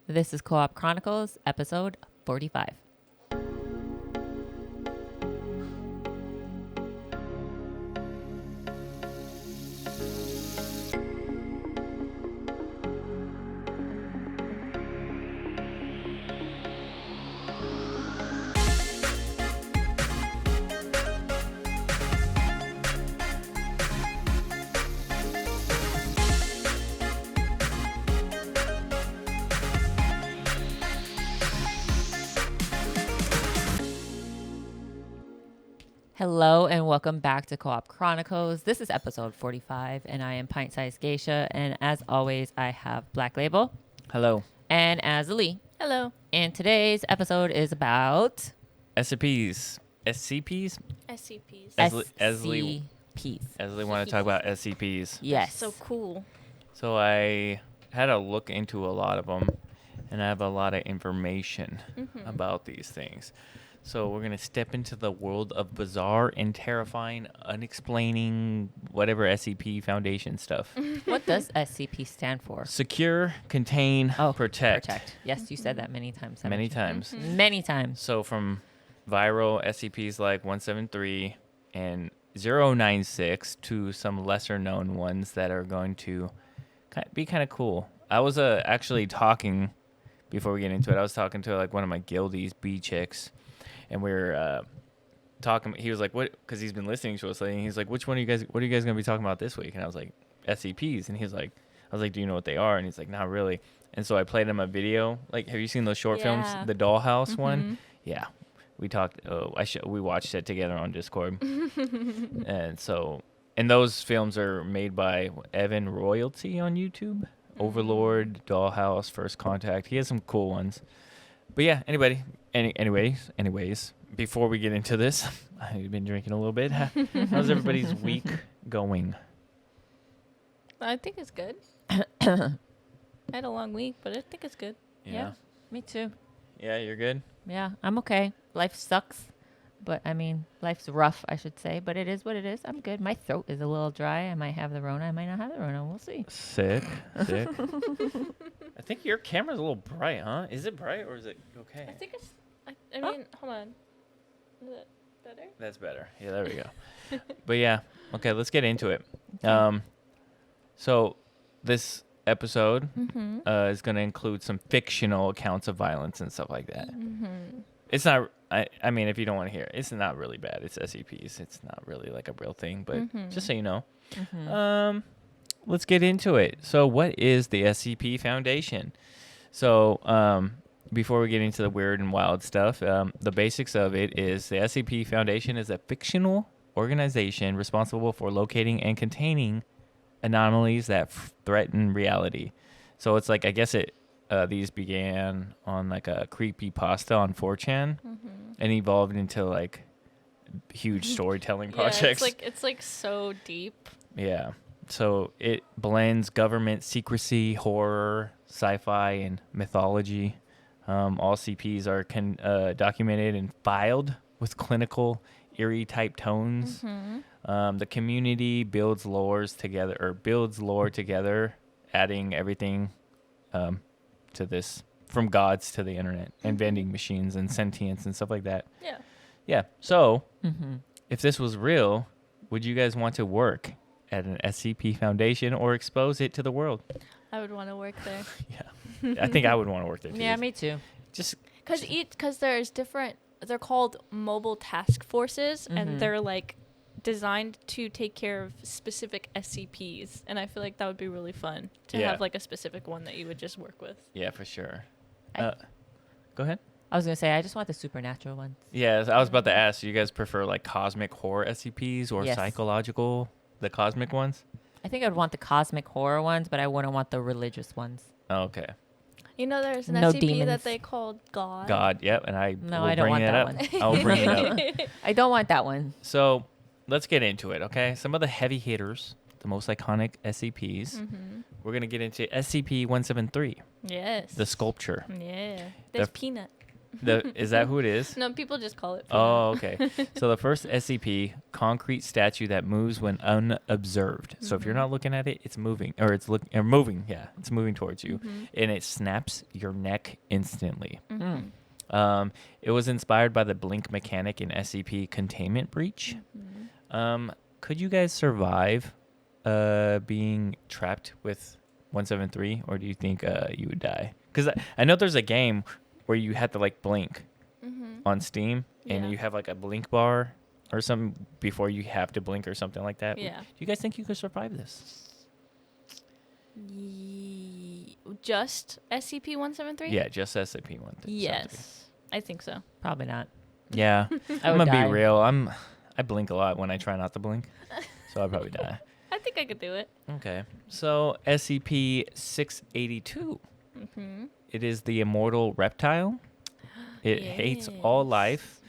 This is Co-op Chronicles, episode 45. Hello and welcome back to Co-op Chronicles. This is episode 45 and I am Pint-Sized Geisha, and as always I have Black Label. Hello. And Azalee. Hello. And today's episode is about SCPs. SCPs? SCPs. SCPs. Want to talk about SCPs. Yes. So cool. So I had a look into a lot of them, and I have a lot of information about these things. So we're going to step into the world of bizarre and terrifying, unexplaining, whatever SCP Foundation stuff. What does SCP stand for? Secure, contain, protect. Yes, you said that many times. Many times. Many times. So from viral SCPs like 173 and 096 to some lesser known ones that are going to be kind of cool. I was actually talking, before we get into it, I was talking to like one of my guildies, B chicks. And we were talking. He was like, "What?" Because he's been listening to us lately. And he's like, "Which one are you guys? What are you guys gonna be talking about this week?" And I was like, "SCPs." And he's like, "I was like, do you know what they are?" And he's like, "Not really." And so I played him a video. Like, have you seen those short films? The Dollhouse one. Yeah, we talked. We watched it together on Discord. And so, and those films are made by Evan Royalty on YouTube. Overlord, Dollhouse, First Contact. He has some cool ones. But yeah, anyways, before we get into this, I've been drinking a little bit. How's everybody's week going? I think it's good. I had a long week, but I think it's good. Yeah, me too. Yeah, you're good? Yeah, I'm okay. Life sucks. But, I mean, life's rough, I should say. But it is what it is. I'm good. My throat is a little dry. I might have the Rona. I might not have the Rona. We'll see. Sick. I think your camera's a little bright, huh? Is it bright or is it okay? I think it's... I mean, hold on. Is it better? That's better. Yeah, there we go. But, yeah. Okay, let's get into it. So, this episode is going to include some fictional accounts of violence and stuff like that. It's not... I mean, if you don't want to hear it, it's not really bad. It's SCPs. It's not really like a real thing, but just so you know. Let's get into it. So what is the SCP Foundation? So before we get into the weird and wild stuff, the basics of it is the SCP Foundation is a fictional organization responsible for locating and containing anomalies that threaten reality. So it's like, I guess these began on like a creepypasta on 4chan and evolved into like huge storytelling projects. It's like so deep. Yeah. So it blends government secrecy, horror, sci-fi, and mythology. All CPs are documented and filed with clinical, eerie type tones. The community builds lore together, adding everything to this, from gods to the internet and vending machines and sentience and stuff like that. Yeah. So if this was real, would you guys want to work at an SCP Foundation or expose it to the world? I would want to work there. Yeah. I think I would want to work there too. Yeah, me too. Just because there's different, they're called mobile task forces, and they're like designed to take care of specific SCPs, and I feel like that would be really fun to have like a specific one that you would just work with. Yeah, for sure. Go ahead. I was going to say, I just want the supernatural ones. Yeah, I was about to ask, do you guys prefer like cosmic horror SCPs or psychological, the cosmic ones? I think I'd want the cosmic horror ones, but I wouldn't want the religious ones. Oh, okay. You know, there's an No SCP demons. that they called God. God, yep, and I don't want that one. one. I'll bring it up. I don't want that one. So let's get into it, okay? Some of the heavy hitters, the most iconic SCPs. We're going to get into SCP-173. Yes. The sculpture. Yeah. There's Peanut. Is that who it is? No, people just call it. Oh, okay. So the first SCP, concrete statue that moves when unobserved. So if you're not looking at it, it's moving, or it's moving. Yeah, it's moving towards you, and it snaps your neck instantly. It was inspired by the blink mechanic in SCP Containment Breach. Could you guys survive being trapped with 173, or do you think you would die? Because I know there's a game where you have to like blink on Steam, and you have like a blink bar or something before you have to blink or something like that. Yeah. Do you guys think you could survive this? Just SCP-173? Yeah, just SCP-173. Yes, I think so. Probably not. Yeah, I I'm would gonna die. be real. I blink a lot when I try not to blink, so I'd probably die. I think I could do it. Okay, so SCP-682. It is the immortal reptile. It hates all life,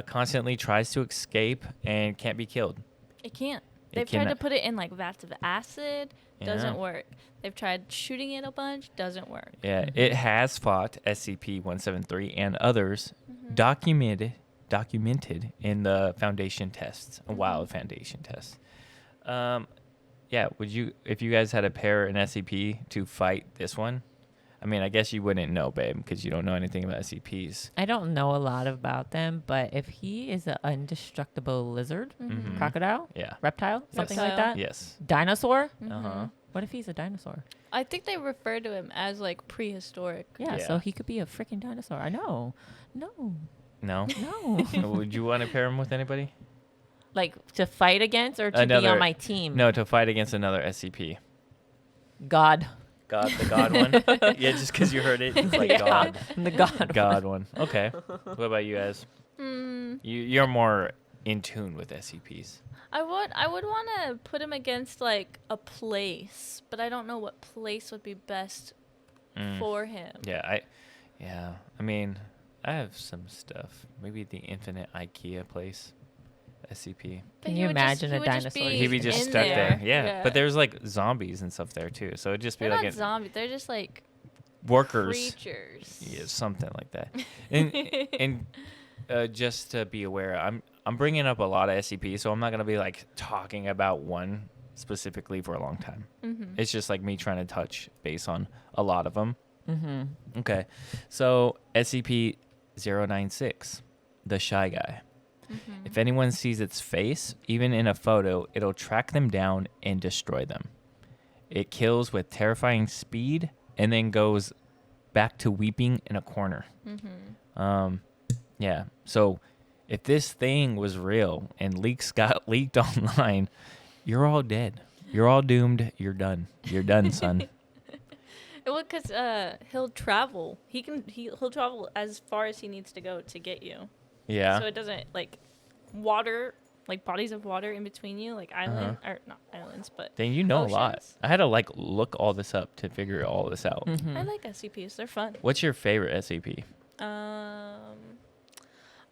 constantly tries to escape, and can't be killed. It can't. It They've tried to cannot- put it in like vats of acid. Doesn't Yeah. work. They've tried shooting it a bunch. Doesn't work. Yeah, it has fought SCP-173 and others, documented in the Foundation tests, wild Foundation tests. Yeah, would you, if you guys had to pair an SCP to fight this one? I mean, I guess you wouldn't know, babe, because you don't know anything about SCPs. I don't know a lot about them, but if he is an indestructible lizard, crocodile, Yeah. reptile, something like Reptile. that, Yes. dinosaur. Uh-huh. What if he's a dinosaur? I think they refer to him as like prehistoric. Yeah, Yeah. so he could be a freaking dinosaur. I know. No. No? No. Would you want to pair him with anybody? Like to fight against or to be on my team? No, to fight against another SCP. God. God, the God one? Yeah, just because you heard it. It's like Yeah. God. The God. God one. Okay. What about you guys? You're more in tune with SCPs. I would want to put him against like a place, but I don't know what place would be best for him. Yeah, I mean, I have some stuff. Maybe the infinite IKEA place. SCP. But Can he you would just- imagine he a would just dinosaur? be He'd be just in stuck there. Yeah. Yeah. But there's like zombies and stuff there too. So it'd just be They're like not zombies. They're just like workers. creatures. Yeah, something like that. And just to be aware, I'm bringing up a lot of SCP, so I'm not gonna be like talking about one specifically for a long time. It's just like me trying to touch base on a lot of them. Okay, so SCP-096, the Shy Guy. If anyone sees its face, even in a photo, it'll track them down and destroy them. It kills with terrifying speed and then goes back to weeping in a corner. Yeah, so if this thing was real and leaks got leaked online, you're all dead. You're all doomed. You're done. You're done, son. Well, because he'll travel. He'll travel as far as he needs to go to get you. Yeah. So it doesn't like water, like bodies of water in between you, like island or not islands, but Then you know a lot. oceans. I had to like look all this up to figure all this out. I like SCPs. They're fun. What's your favorite SCP?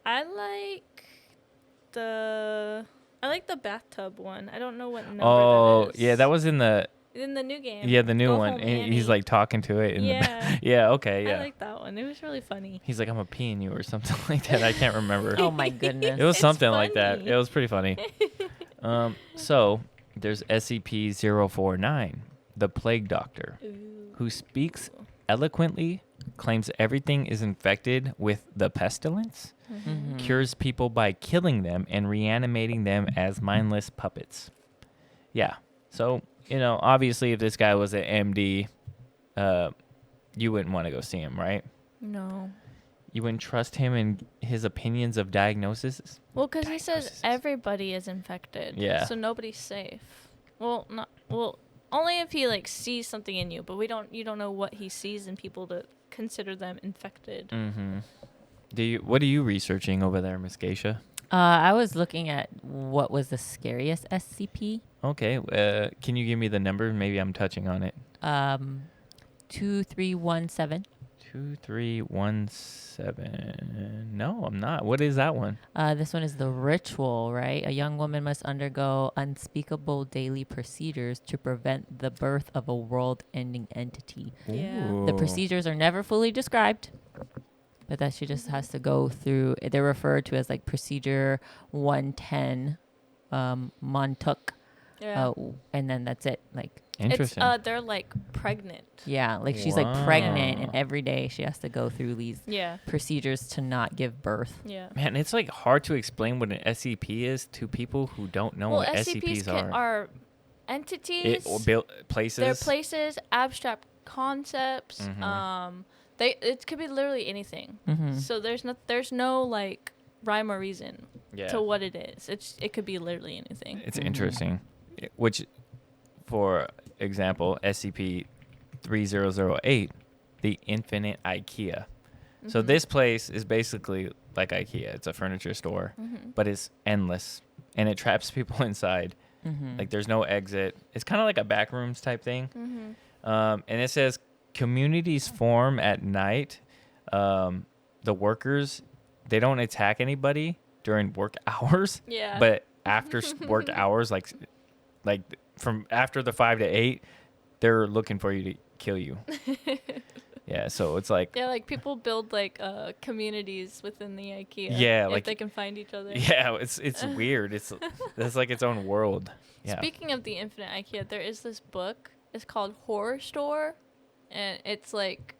I like the bathtub one. I don't know what number Oh, that is. yeah, that was in the in the new game. the new Go one. Home, And he's Annie. like talking to it. Yeah. Yeah. Okay. Yeah. I like that one. It was really funny. He's like, I'm a pee in you or something like that. I can't remember. Oh my goodness. It was It's something like that. funny. It was pretty funny. So there's SCP-049, the Plague Doctor, who speaks eloquently, claims everything is infected with the pestilence, cures people by killing them and reanimating them as mindless puppets. Yeah. So, obviously if this guy was an MD, you wouldn't want to go see him, right? No. You wouldn't trust him and his opinions of diagnosis? Well, because he says Diagnosis. everybody is infected. Yeah. So nobody's safe. Well, only if he like sees something in you, but you don't know what he sees in people to consider them infected. Mm-hmm. What are you researching over there, Miss Geisha? I was looking at what was the scariest SCP. Okay. Can you give me the number? Maybe I'm touching on it. 2317. 2317. No, I'm not. What is that one? This one is the ritual, right? A young woman must undergo unspeakable daily procedures to prevent the birth of a world-ending entity. Yeah. The Ooh. procedures are never fully described, but that she just has to go through. They're referred to as like procedure 110, Montauk, Yeah. and then that's it. Like, Interesting. It's they're like pregnant. yeah, like she's like pregnant, and Wow. every day she has to go through these Yeah. procedures to not give birth. Yeah. Man, it's like hard to explain what an SCP is to people who don't know what SCPs are entities. Places. They're places, abstract concepts. Mhm. It could be literally anything. Mm-hmm. So there's no like rhyme or reason Yeah. to what it is. It could be literally anything. It's interesting. Which, for example, SCP-3008, the Infinite IKEA. So this place is basically like IKEA. It's a furniture store, but it's endless, and it traps people inside. Mm-hmm. Like there's no exit. It's kind of like a backrooms type thing. Mm-hmm. And it says communities form at night. The workers, they don't attack anybody during work hours. Yeah. But after work hours, like from after the 5 to 8, they're looking for you to kill you. Yeah, so it's like Yeah, like people build like communities within the IKEA. Yeah, if like- they can find each other. yeah, it's weird. It's like its own world. Yeah. Speaking of the Infinite IKEA, there is this book. It's called Horror Store, and it's like,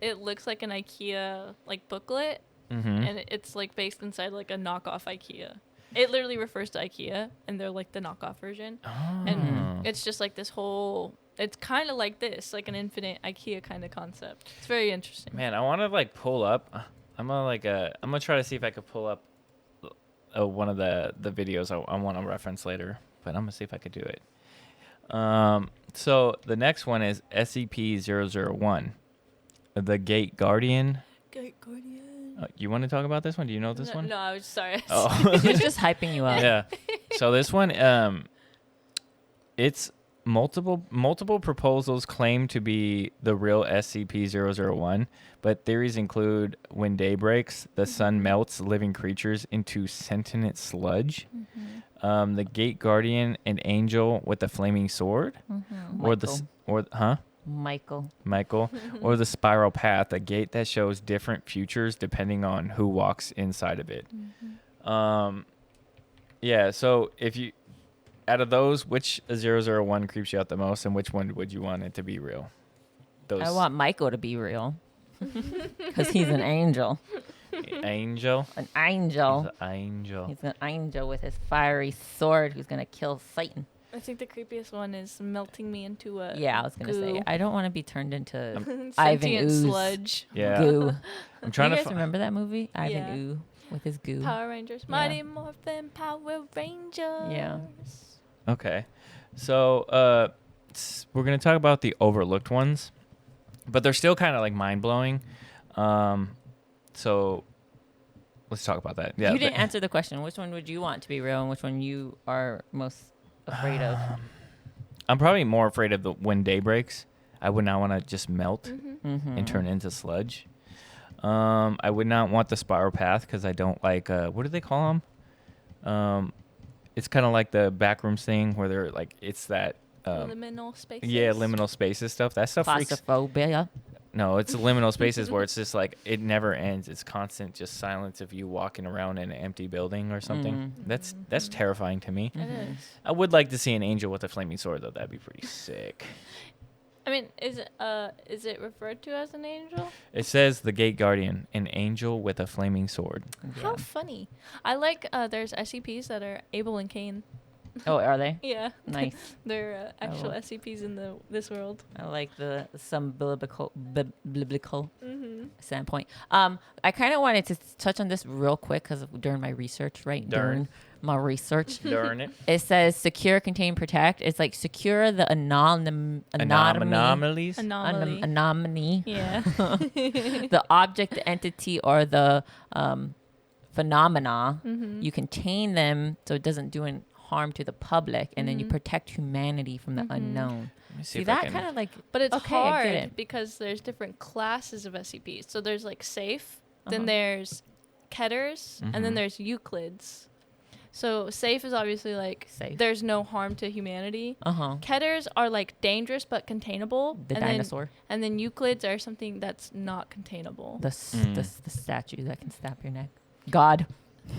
it looks like an IKEA like booklet, Mm-hmm. and it's like based inside like a knockoff IKEA. It literally refers to IKEA, and they're like the knockoff version. Oh. And it's just like this whole. It's kind of like this, like an infinite IKEA kind of concept. It's very interesting. Man, I want to like pull up. I'm gonna try to see if I could pull up one of the videos I want to reference later, but I'm gonna see if I could do it. So the next one is SCP-001, the Gate Guardian. Gate Guardian. You want to talk about this one? Do you know this one? No, I was sorry. Oh. She's just hyping you up. Yeah. So this one, it's multiple proposals claim to be the real SCP-001, but theories include when day breaks, the sun melts living creatures into sentient sludge. The Gate Guardian, an angel with a flaming sword, Michael. Michael, or the spiral path, a gate that shows different futures depending on who walks inside of it. Yeah, so if you, out of those, which 001 creeps you out the most, and which one would you want it to be real? I want Michael to be real. Because he's an angel. Angel. An angel. He's an angel. He's an angel with his fiery sword who's going to kill Satan. I think the creepiest one is melting me into a Yeah, I was going to say. goo. I don't want to be turned into Ivan sentient Ooze. sludge. Yeah. goo. I'm trying you to guys remember that movie? Ivan Yeah. Ooze with his goo. Power Rangers. Yeah. Mighty Morphin Power Rangers. Yeah. Okay. So we're going to talk about the overlooked ones, but they're still kind of like mind-blowing. So let's talk about that. Yeah. You didn't answer the question. Which one would you want to be real and which one you are most afraid of? I'm probably more afraid of the when day breaks. I would not want to just melt Mm-hmm. and turn into sludge. I would not want the spiral path because I don't like, what do they call them? It's kind of like the backrooms thing where they're like, it's that. Liminal spaces. Yeah, liminal spaces stuff. That stuff freaks. Claustrophobia. No, it's liminal spaces where it's just like it never ends. It's constant, just silence of you walking around in an empty building or something. That's terrifying to me. It is. I would like to see an angel with a flaming sword though. That'd be pretty sick. I mean, is it referred to as an angel? It says the Gate Guardian, an angel with a flaming sword. How funny. I like there's SCPs that are Abel and Cain. Oh, are they? Yeah. Nice. They're actual Oh. SCPs in this world. I like some biblical Mm-hmm. standpoint. I kind of wanted to touch on this real quick because during my research, Darn. my research, Darn it. it says secure, contain, protect. It's like secure the anatomy. Anomalies. Anomaly. Anomaly. Yeah. The object, the entity, or the phenomena. Mm-hmm. You contain them so it doesn't do any harm to the public, and then you protect humanity from the unknown. Let me See if I that can- kind of like, But it's Okay, I get hard it. because there's different classes of SCPs. So there's like safe, then Uh-huh. there's Ketters, and then there's Euclids. So safe is obviously like Safe. there's no harm to humanity. Uh-huh. Ketters are like dangerous but containable. The dinosaur. And then Euclids are something that's not containable. The statue that can snap your neck. God.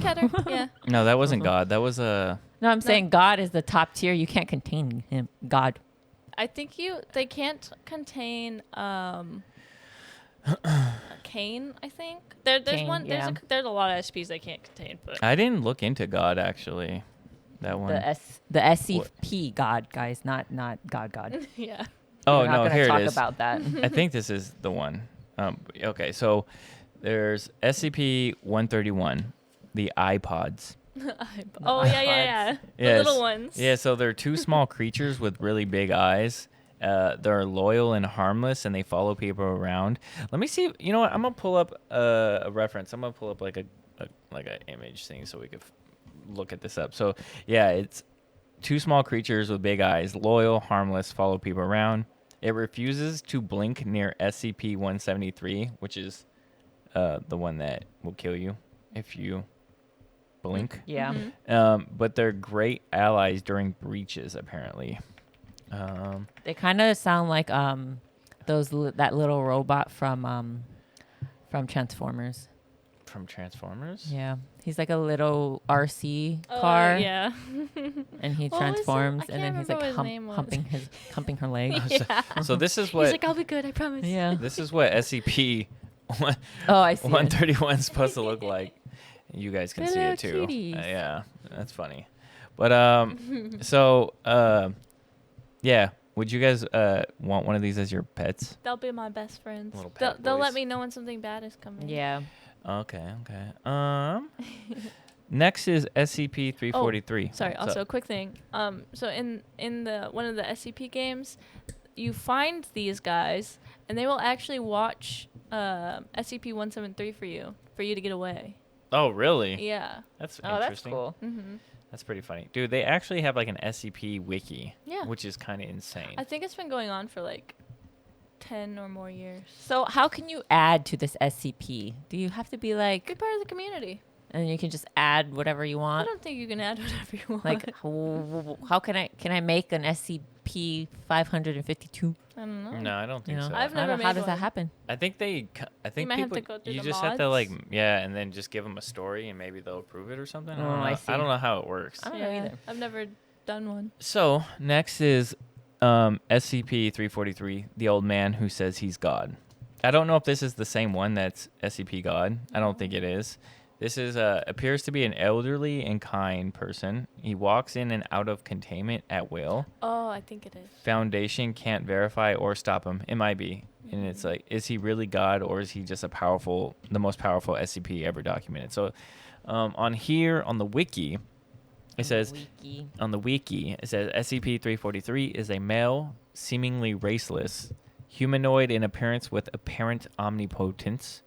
Keter, yeah. No, that wasn't God. That was a. No, I'm saying God is the top tier. You can't contain him. God. I think they can't contain Kane, I think. There's Kane, one yeah. there's a lot of SCPs they can't contain, but I didn't look into God actually. That one. The SCP God, guys, not God. yeah. Oh We're not no, gonna here talk it is. about that. I think this is the one. Okay, so there's SCP-131, the iPods. Oh yeah. The Yes. little ones. Yeah, so they're two small creatures with really big eyes. They're loyal and harmless, and they follow people around. Let me see. You know what? I'm gonna pull up a reference. I'm gonna pull up like a image thing so we could look at this up. So yeah, it's two small creatures with big eyes, loyal, harmless, follow people around. It refuses to blink near SCP-173, which is the one that will kill you if you blink. Yeah. Mm-hmm. But they're great allies during breaches, apparently. They kind of sound like that little robot from Transformers. From Transformers? Yeah. He's like a little RC car. Yeah. And he What was it? transforms, I and then can't he's remember like what his name was. humping her leg. Yeah. So this is He's what like, I'll be good, I promise. Yeah. this is what SCP Oh, I see. it. 131 is supposed to look like. You guys can see Little it too. cuties. Yeah, that's funny. But yeah. Would you guys want one of these as your pets? They'll be my best friends. Little pet They'll boys. let me know when something bad is coming. Yeah. Okay. Next is SCP-343. Sorry. So- Also, a quick thing. So in the one of the SCP games, you find these guys, and they will actually watch SCP-173 for you to get away. Oh, really? Yeah. That's Oh, that's interesting. cool. Mm-hmm. That's pretty funny. Dude, they actually have like an SCP wiki, Yeah. which is kind of insane. I think it's been going on for like 10 or more years. So how can you add to this SCP? Do you have to be Be like, part of the community. and you can just add whatever you I want? don't think you can add whatever you want. Like, how can I make an SCP 552? I don't know. No, I don't think You know, so. I've I don't never know, how made does that one. happen? I think might have people. to go through You the just have to like, mods. yeah, and then just give them a story, and maybe they'll approve it or something. Oh, I don't know. I see. I don't know how it works. I don't know either. I've never done one. So next is SCP-343, the old man who says he's God. I don't know if this is the same one that's SCP God. I don't think it is. This is appears to be an elderly and kind person. He walks in and out of containment at will. Oh, I think it is. Foundation can't verify or stop him. It might be. And it's like, is he really God, or is he just the most powerful SCP ever documented? So on the wiki, it says, on the wiki, it says SCP-343 is a male, seemingly raceless, humanoid in appearance with apparent omnipotence,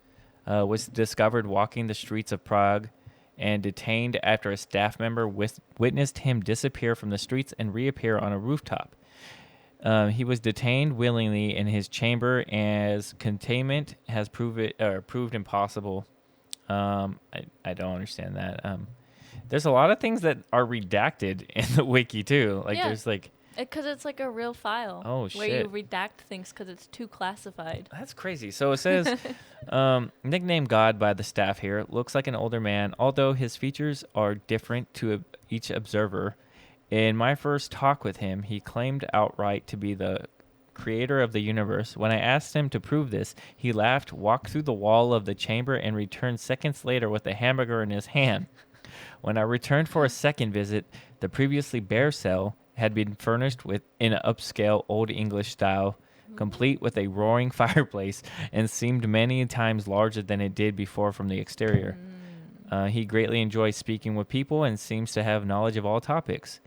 was discovered walking the streets of Prague and detained after a staff member witnessed him disappear from the streets and reappear on a rooftop. He was detained willingly in his chamber as containment has proved impossible. I don't understand that. There's a lot of things that are redacted in the wiki too. Like Yeah. there's like, Because it's like a real file. Oh, Where you shit. redact things because it's too classified. that's crazy. So it says, nicknamed God by the staff here, looks like an older man, although his features are different to each observer. In my first talk with him, he claimed outright to be the creator of the universe. When I asked him to prove this, he laughed, walked through the wall of the chamber, and returned seconds later with a hamburger in his hand. When I returned for a second visit, the previously bare cell had been furnished with in an upscale Old English style, complete with a roaring fireplace, and seemed many times larger than it did before from the exterior. He greatly enjoys speaking with people and seems to have knowledge of all topics.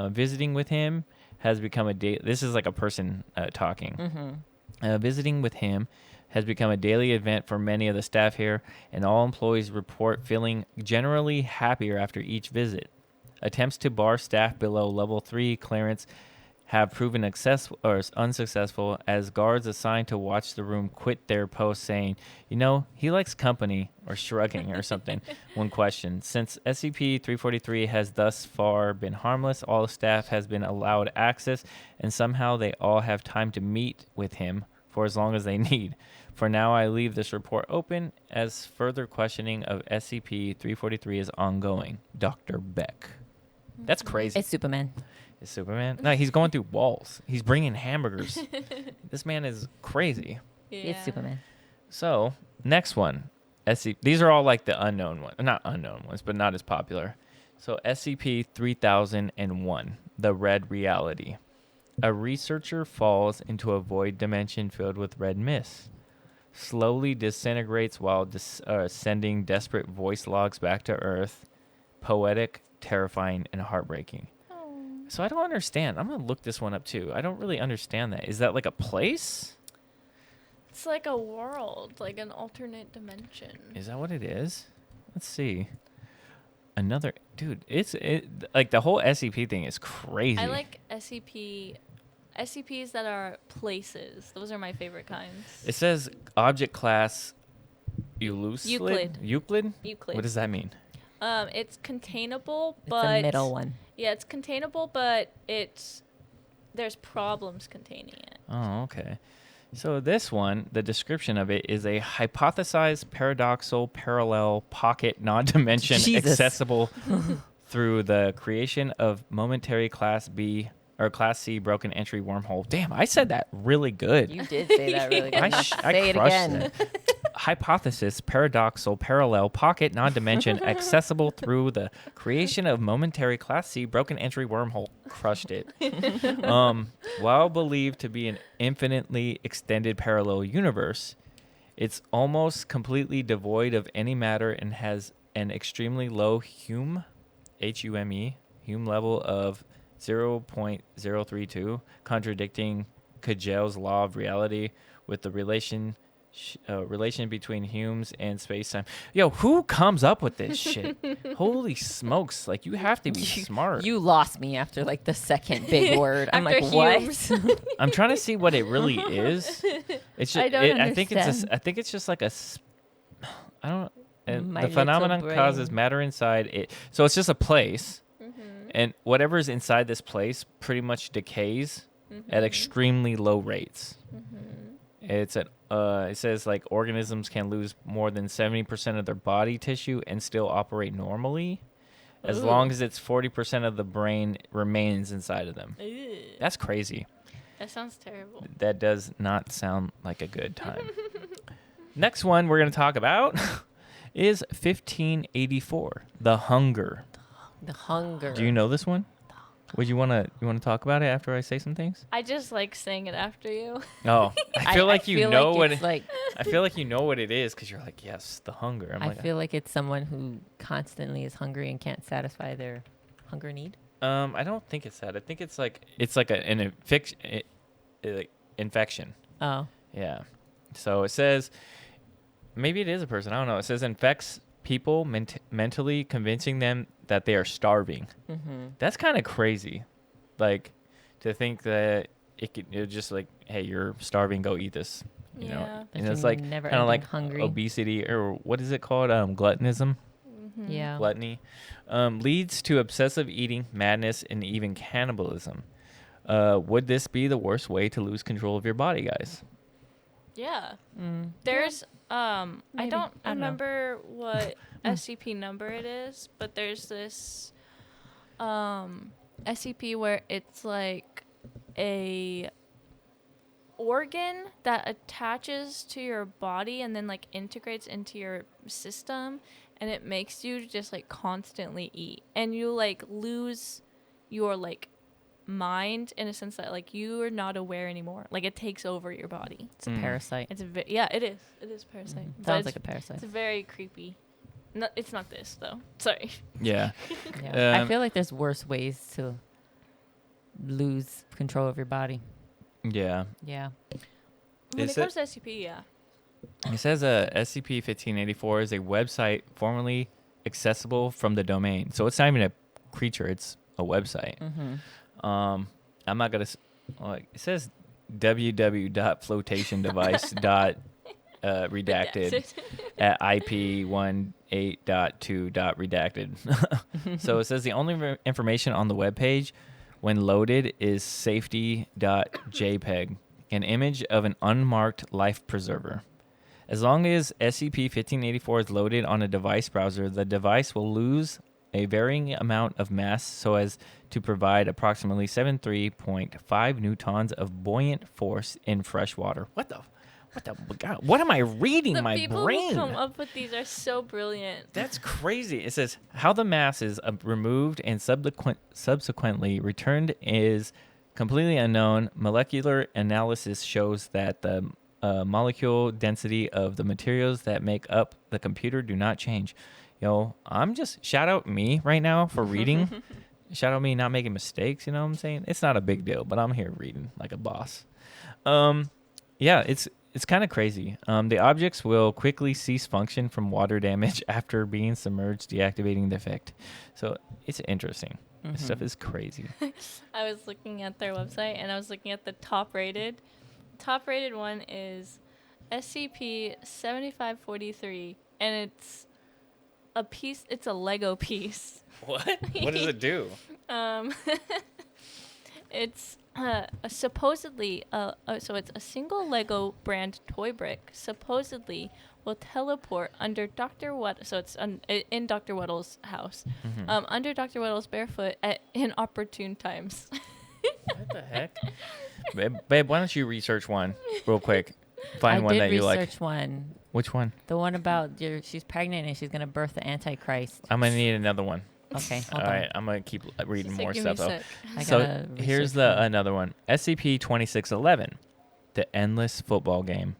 Visiting with him has become this is like a person talking. Visiting with him has become a daily event for many of the staff here, and all employees report feeling generally happier after each visit. Attempts to bar staff below level 3 clearance have proven unsuccessful as guards assigned to watch the room quit their post saying, he likes company, or shrugging or something when questioned. Since SCP-343 has thus far been harmless, all staff has been allowed access, and somehow they all have time to meet with him for as long as they need. For now, I leave this report open as further questioning of SCP-343 is ongoing. Dr. Beck. That's crazy. It's Superman. Is Superman? No, he's going through walls. He's bringing hamburgers. This man is crazy. Yeah. It's Superman. So, next one. These are all like the unknown ones. Not unknown ones, but not as popular. So, SCP-3001, the Red Reality. A researcher falls into a void dimension filled with red mist. Slowly disintegrates while sending desperate voice logs back to Earth. Poetic, terrifying, and heartbreaking. So I don't understand. I'm going to look this one up too. I don't really understand that. Is that like a place? It's like a world, like an alternate dimension. Is that what it is? Let's see. Another dude, like the whole SCP thing is crazy. I like SCPs that are places. Those are my favorite kinds. It says object class Euclid. Euclid. What does that mean? It's containable, It's but the middle one. Yeah, it's containable, but there's problems containing it. Oh, okay. So this one, the description of it is a hypothesized paradoxal parallel pocket non-dimension accessible through the creation of momentary Class B or Class C broken entry wormhole. Damn, I said that really good. You did say that really good. I Say it crushed again. that. Hypothesis, paradoxal, parallel, pocket, non-dimension, accessible through the creation of momentary Class C broken entry wormhole. Crushed it. While believed to be an infinitely extended parallel universe, it's almost completely devoid of any matter and has an extremely low Hume, H-U-M-E, Hume level of 0.032, contradicting Cagel's law of reality with the relation between Hume's and space-time. Yo, who comes up with this shit? Holy smokes. Like, you have to be smart. You lost me after like the second big word. I'm like, After what? Hume's. I'm trying to see what it really is. It's just, I don't understand. I think it's just like I don't and My the phenomenon little brain. causes matter inside it. So it's just a place, and whatever is inside this place pretty much decays at extremely low rates. It's it says like organisms can lose more than 70% of their body tissue and still operate normally, as long as it's 40% of the brain remains inside of them. Ew. That's crazy. That sounds terrible. That does not sound like a good time. Next one we're going to talk about is 1584, The Hunger. The hunger. Do you know this one? Would you want to talk about it after I say some things? I just like saying it after you. Oh, I feel like you know what it's like. I feel like you know what it is because you're like, yes, the hunger. I feel like it's someone who constantly is hungry and can't satisfy their hunger need. I don't think it's that. I think it's like an infection. Oh. Yeah. So it says, maybe it is a person. I don't know. It says infects people mentally, convincing them that they are starving. That's kind of crazy. Like, to think that it's just like, hey, you're starving, go eat this. You know? And it's like kind of like hungry. obesity, or what is it called? Gluttonism. Yeah. Gluttony. Leads to obsessive eating, madness, and even cannibalism. Would this be the worst way to lose control of your body, guys? Yeah. There's I Maybe. don't I don't know. remember what SCP number it is, but there's this SCP where it's like a organ that attaches to your body and then like integrates into your system, and it makes you just like constantly eat, and you like lose your like mind in a sense that like you are not aware anymore. Like it takes over your body. It's a parasite. It's yeah, it is. It is parasite. But Sounds it's- like a parasite. It's very creepy. No, it's not this though. Sorry. Yeah. Yeah. I feel like there's worse ways to lose control of your body. Yeah. Yeah. When Is it comes to SCP, yeah. It says SCP-1584 is a website formerly accessible from the domain. So it's not even a creature, it's a website. I'm not gonna. It says www.flotationdevice.redacted at IP18.2.redacted. So it says the only information on the webpage when loaded is safety.jpg, an image of an unmarked life preserver. As long as SCP-1584 is loaded on a device browser, the device will lose a varying amount of mass so as to provide approximately 73.5 newtons of buoyant force in fresh water. What God, what am I reading? The My people brain. who come up with these are so brilliant. That's crazy. It says how the mass is removed and subsequently returned is completely unknown. Molecular analysis shows that the molecule density of the materials that make up the computer do not change. Yo, I'm just shout out me right now for reading. Shout out me not making mistakes. You know what I'm saying? It's not a big deal, but I'm here reading like a boss. Yeah, it's kind of crazy. The objects will quickly cease function from water damage after being submerged, deactivating the effect. So it's interesting. This stuff is crazy. I was looking at their website and I was looking at the top rated. Top rated one is SCP-7543, and it's a piece. It's a Lego piece. What? What does it do? It's supposedly so it's a single Lego brand toy brick. Supposedly will teleport under Dr. Wet. So it's in Dr. Weddle's house, under Dr. Weddle's barefoot at inopportune times. What the heck? Babe, why don't you research one real quick? Find one that you like. I did research one. Which one? The one about she's pregnant and she's going to birth the Antichrist. I'm going to need another one. Okay, All right, I'm going to keep reading more stuff though. So here's another one. SCP-2611, the Endless Football Game.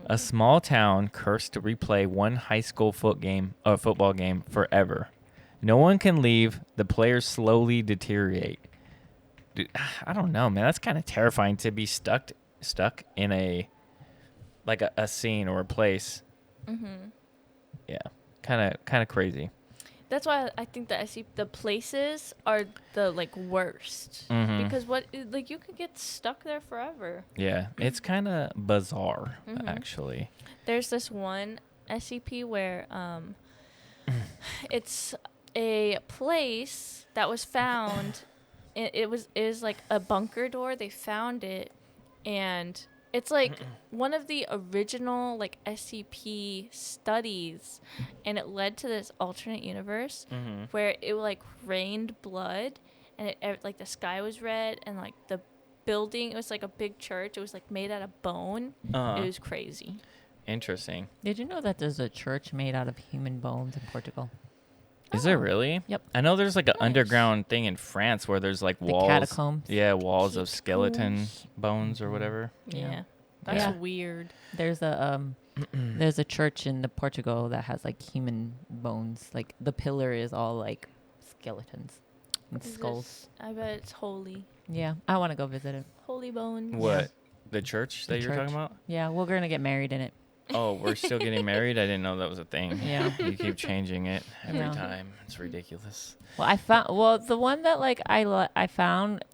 A small town cursed to replay one high school football game forever. No one can leave. The players slowly deteriorate. Dude, I don't know, man. That's kind of terrifying to be stuck in a scene or a place. Yeah, kind of crazy. That's why I think the places are the worst, because you could get stuck there forever. Yeah, it's kind of bizarre actually. There's this one SCP where it's a place that was found. It is like a bunker door. They found it, and it's like one of the original SCP studies, and it led to this alternate universe where it rained blood, and the sky was red, and the building, it was like a big church. It was made out of bone. It was crazy. Interesting. Did you know that there's a church made out of human bones in Portugal? Is there really? Yep. I know there's an underground thing in France where there's walls. The catacombs. Yeah, walls of skeleton bones or whatever. Yeah. That's weird. There's a church in Portugal that has human bones. The pillar is all skeletons and skulls. I bet it's holy. Yeah, I want to go visit it. Holy bones. What? Yeah. The church that you're talking about? Yeah, we're going to get married in it. Oh, we're still getting married? I didn't know that was a thing. Yeah. You keep changing it every time. It's ridiculous. Well, the one that I found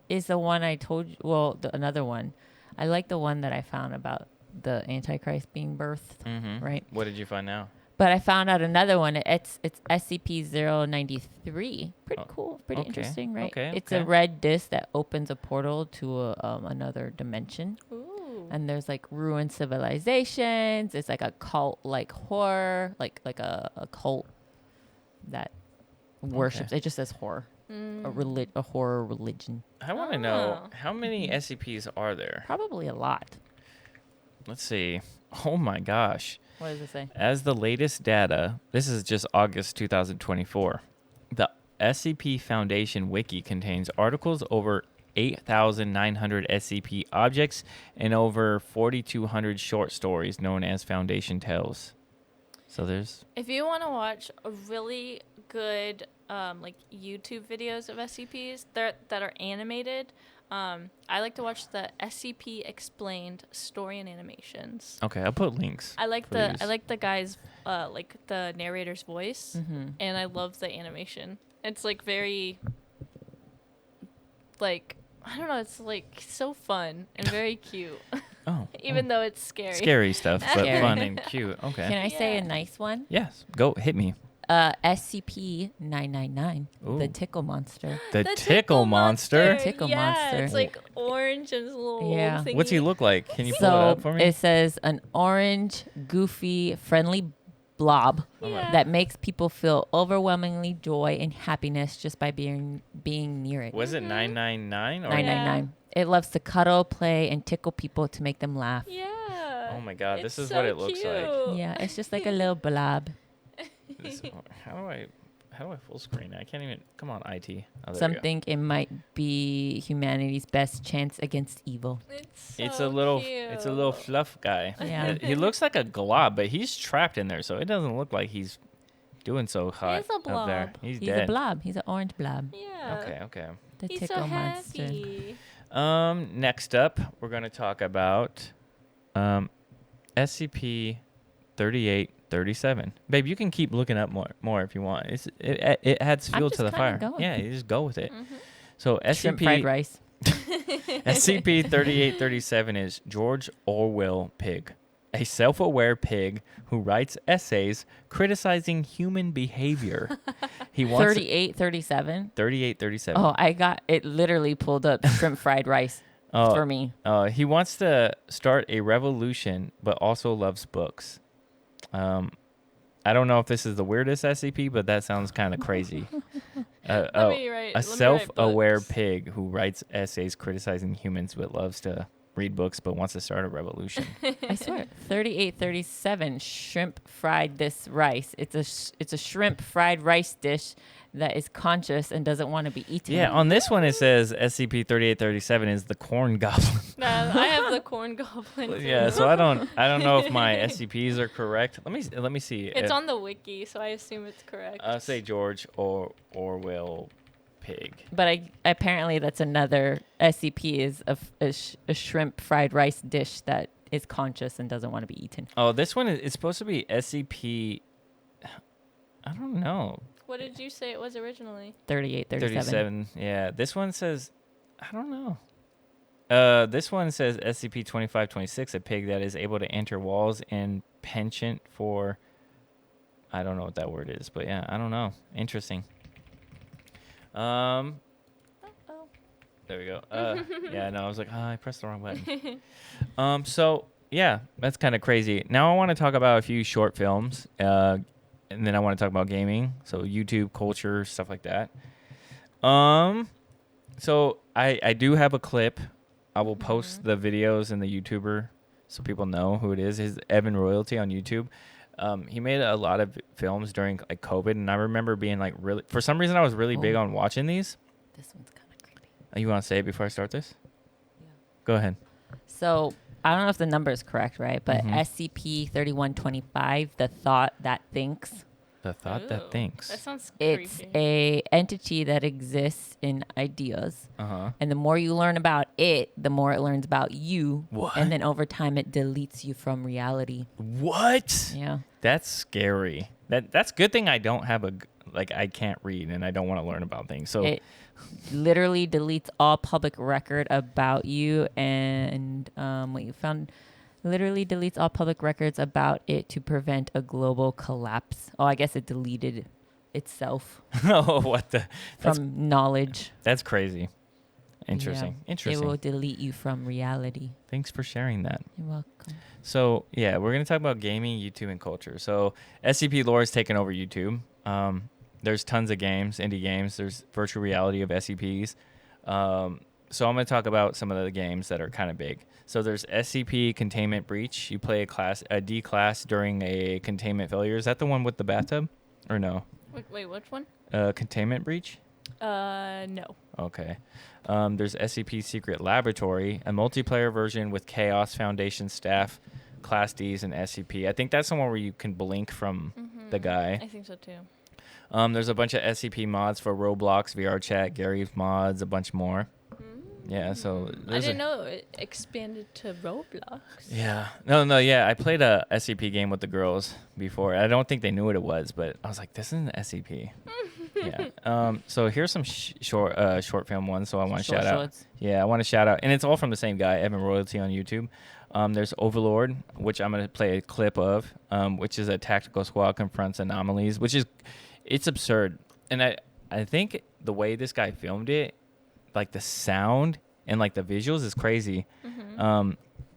is the one I told you. Well, another one. I like the one that I found about the Antichrist being birthed, right? What did you find now? But I found out another one. It's SCP-093. Pretty cool. Pretty interesting, right? It's a red disc that opens a portal to another dimension. Ooh. And there's ruined civilizations. It's a cult horror, like a cult that worships. It just says horror, a horror religion. I want to know how many SCPs are there. Probably a lot. Let's see. Oh my gosh. What does it say? As the latest data, this is just August 2024. The SCP Foundation Wiki contains articles over 8,900 SCP objects and over 4,200 short stories known as Foundation Tales. So there's... If you want to watch a really good YouTube videos of SCPs that are animated, I like to watch the SCP Explained story and animations. Okay, I'll put links. I like the guy's the narrator's voice, and I love the animation. It's very I don't know. It's like so fun and very cute. Oh. Even though it's scary. Scary stuff, but Scary. fun and cute. Okay. Can I say a Yeah. nice one? Yes. Go hit me. SCP-999, Ooh. the tickle monster. The tickle monster. Tickle yeah, monster. It's like orange and his little Yeah. thingy. What's he look like? Can you pull it So up for me? it says an orange, goofy, friendly blob Yeah. that makes people feel overwhelmingly joy and happiness just by being near it. Was it 999 or 999. It loves to cuddle, play, and tickle people to make them laugh. Yeah. Oh my god, this It's is what so it looks like. cute. Yeah, it's just like a little blob. How do I full screen? I can't even. Come on, IT. Oh, there we go. Some think it might be humanity's best chance against evil. It's a little fluff guy. Yeah. He looks like a glob, but he's trapped in there, so it doesn't look like he's doing so hot He's a up there. blob. He's He's dead. a blob. He's an orange blob. Yeah. Okay. The He's tickle so monster. happy. Next up, we're gonna talk about SCP-3837. Babe, you can keep looking up more if you want. It adds fuel to just the fire. kinda going. Yeah, you just go with it. Mm-hmm. So Shrimp fried rice. SCP-3837 is George Orwell Pig, a self-aware pig who writes essays criticizing human behavior. He wants 3837. 3837. Oh, I got it. Literally pulled up shrimp fried rice for me. He wants to start a revolution, but also loves books. I don't know if this is the weirdest SCP, but that sounds kind of crazy. Let me write Self-aware books. pig who writes essays criticizing humans, but loves to read books, but wants to start a revolution. I swear, 3837 shrimp fried this rice. It's a shrimp fried rice dish that is conscious and doesn't want to be eaten. Yeah, on this one it says SCP-3837 is the corn goblin. Nah, I have the corn goblin. Too. Yeah, so I don't know if my SCPs are correct. Let me see. It's on the wiki, so I assume it's correct. Say George or Orwell Pig. But apparently that's another SCP is a shrimp fried rice dish that is conscious and doesn't want to be eaten. Oh, this one is supposed to be SCP. I don't know. What did you say it was originally? 3837. Yeah, this one says, I don't know. This one says SCP-2526, a pig that is able to enter walls and penchant for. I don't know what that word is, but yeah, I don't know. Interesting. There we go. Yeah, no, I was like, I pressed the wrong button. So yeah, that's kind of crazy. Now I want to talk about a few short films, and then I want to talk about gaming, so YouTube culture, stuff like that. So I do have a clip. I will post the videos and the YouTuber so people know who it is. His Evan Royalty on YouTube. He made a lot of films during like COVID, and I remember being like really. For some reason, I was really big on watching these. This one's kind of creepy. You want to say it before I start this? Yeah. Go ahead. So I don't know if the number is correct, right? But SCP-3125, the thought that thinks. The thought that thinks. That sounds It's creepy. a entity that exists in ideas. Uh-huh. And the more you learn about it, the more it learns about you. What? And then over time, it deletes you from reality. What? Yeah. That's scary. That's good thing I don't have I can't read and I don't want to learn about things. So It literally deletes all public record about you, and what you found literally deletes all public records about it to prevent a global collapse. Oh, I guess it deleted itself oh, what the? from knowledge. That's crazy. Interesting. Yeah. Interesting. It will delete you from reality. Thanks for sharing that. You're welcome. So yeah, we're gonna talk about gaming, YouTube, and culture. So SCP lore has taken over YouTube. There's tons of games, indie games. There's virtual reality of SCPs. So I'm gonna talk about some of the games that are kind of big. So there's SCP Containment Breach. You play a D class during a containment failure. Is that the one with the bathtub, or no? Wait, which one? Containment Breach. No. Okay. There's SCP Secret Laboratory, a multiplayer version with Chaos Foundation staff, Class Ds, and SCP. I think that's the one where you can blink from the guy. I think so too. There's a bunch of SCP mods for Roblox, VR Chat, Gary's mods, a bunch more. Yeah, so I didn't know it expanded to Roblox. Yeah. No, yeah. I played a SCP game with the girls before. I don't think they knew what it was, but I was like, this is an SCP. Yeah. So here's some short film ones. So I want to shout out. Shorts. Yeah, I want to shout out, and it's all from the same guy, Evan Royalty on YouTube. There's Overlord, which I'm gonna play a clip of, which is a tactical squad confronts anomalies, it's absurd, and I think the way this guy filmed it, like the sound and like the visuals is crazy. Mm-hmm.